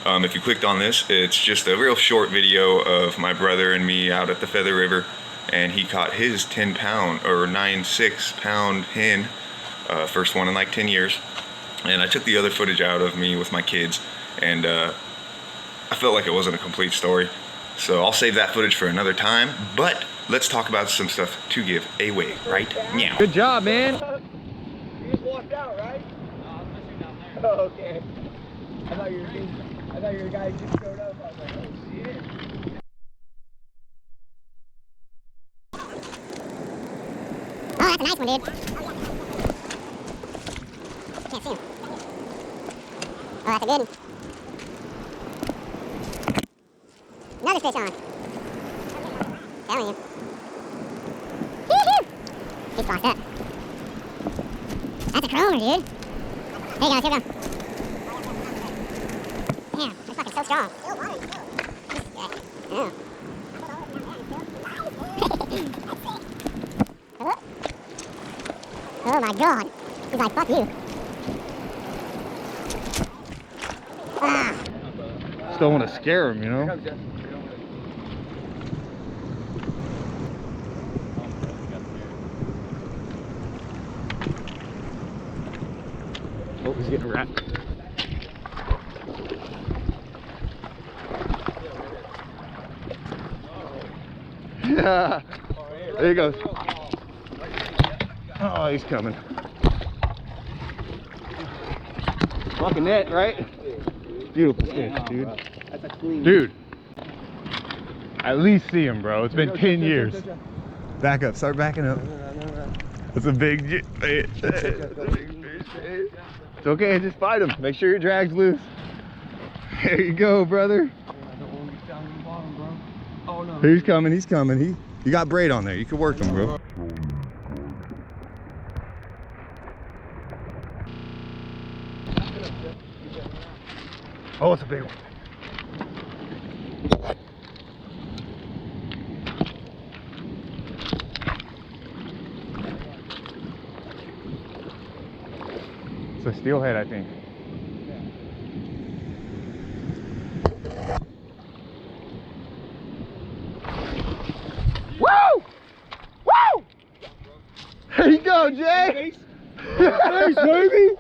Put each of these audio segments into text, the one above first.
If you clicked on this, it's just a real short video of my brother and me out at the Feather River, and he caught his 10-pound or 9.6-pound hen, first one in like 10 years. And I took the other footage out of me with my kids, and I felt like it wasn't a complete story. So I'll save that footage for another time, but let's talk about some stuff to give away right now. Good job, man. You just walked out, right? No, I was fishing down there. Oh, okay. I thought you were a guy who just showed up. I was like, oh shit. Oh, that's a nice one, dude. Can't see him. Oh, that's a good one. Another fish on. Telling you. Woo-hoo! He's crossed up. That's a chromer, dude. There you go, here we go. Damn, they're fucking so strong. Oh. Oh my god. He's like, fuck you. Ah. Just don't want to scare him, you know? Oh, he's getting wrapped. Yeah. There he goes. Oh, he's coming. Fucking net, right? Beautiful fish, dude. That's a clean. Dude. At least see him, bro. It's been 10 years. Back up. Start backing up. That's a big fish. It's okay. Just fight him. Make sure your drag's loose. There you go, brother. Oh no. He's coming. He's coming. You got braid on there. You can work him, bro. Oh, it's a big one. It's a steelhead, I think. Woo! Woo! There you go, Jay! Thanks, baby!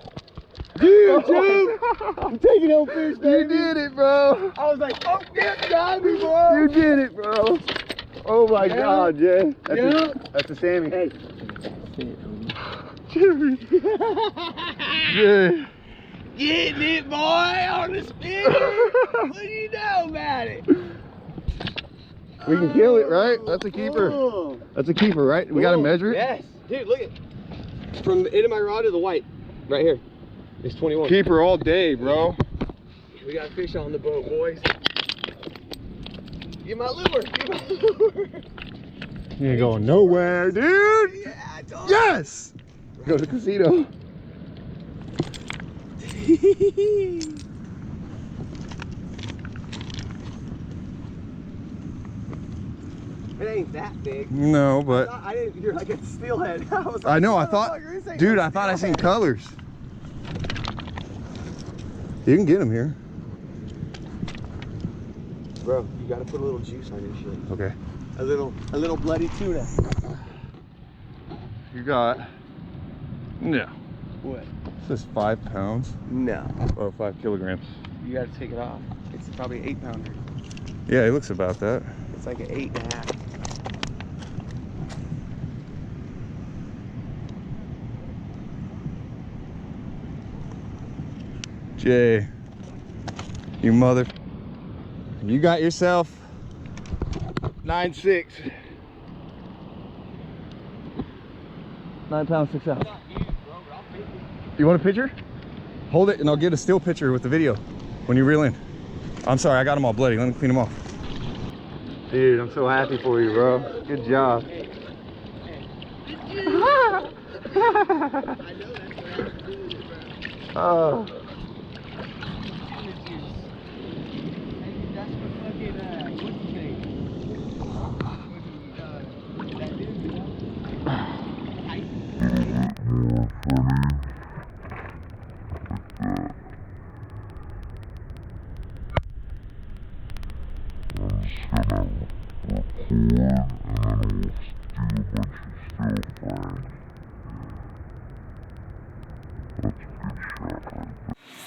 Dude, dude! I'm taking home fish, baby! You did it, bro! I was like, oh, yeah, got me, bro! You did it, bro! Oh my god, Jay! That's a Sammy. Hey. Jimmy! Jay! Getting it, boy, on the spinner! What do you know about it? We can kill it, right? That's a keeper. Oh. That's a keeper, right? We gotta measure it? Yes. Dude, look at from the end of my rod to the white. Right here. It's 21. Keeper all day, bro. We got fish on the boat, boys. Get my lure. Get my lure. You ain't going nowhere, dude. Yeah, I told Yes. Go to the casino. It ain't that big. No, but I didn't. You're like a steelhead. I was like, I know. I thought, dude. I thought I seen colors. You can get them here. Bro, you gotta put a little juice on your shit. Okay. A little bloody tuna. You got. No. What? This is 5 pounds. No. Or 5 kilograms. You gotta take it off. It's probably an 8-pounder. Yeah, it looks about that. It's like an 8.5. Jay, you mother. You got yourself 9.6. 9 pounds, 6 ounces. You want a picture? Hold it and I'll get a still picture with the video when you reel in. I'm sorry, I got them all bloody. Let me clean them off. Dude, I'm so happy for you, bro. Good job. Oh.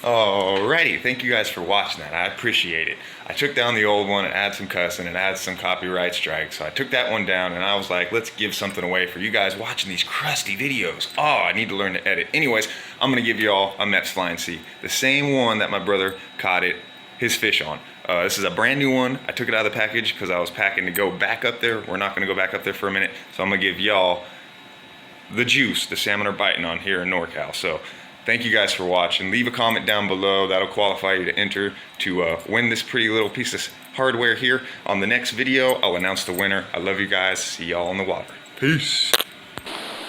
Alrighty, thank you guys for watching that. I appreciate it. I took down the old one and added some cussing and added some copyright strikes. So I took that one down and I was like, let's give something away for you guys watching these crusty videos. Oh, I need to learn to edit. Anyways, I'm gonna give you all a Mepps Flying C, the same one that my brother caught his fish on. This is a brand new one. I took it out of the package because I was packing to go back up there. We're not gonna go back up there for a minute. So I'm gonna give y'all the juice the salmon are biting on here in NorCal. So thank you guys for watching. Leave a comment down below. That'll qualify you to enter to win this pretty little piece of hardware here. On the next video, I'll announce the winner. I love you guys. See y'all in the water. Peace.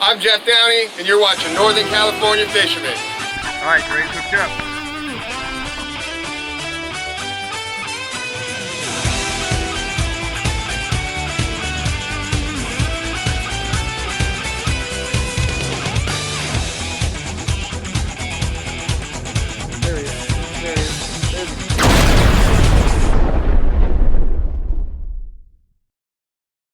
I'm Jeff Downey, and you're watching Northern California Fisherman. All right, Grace, hooked up.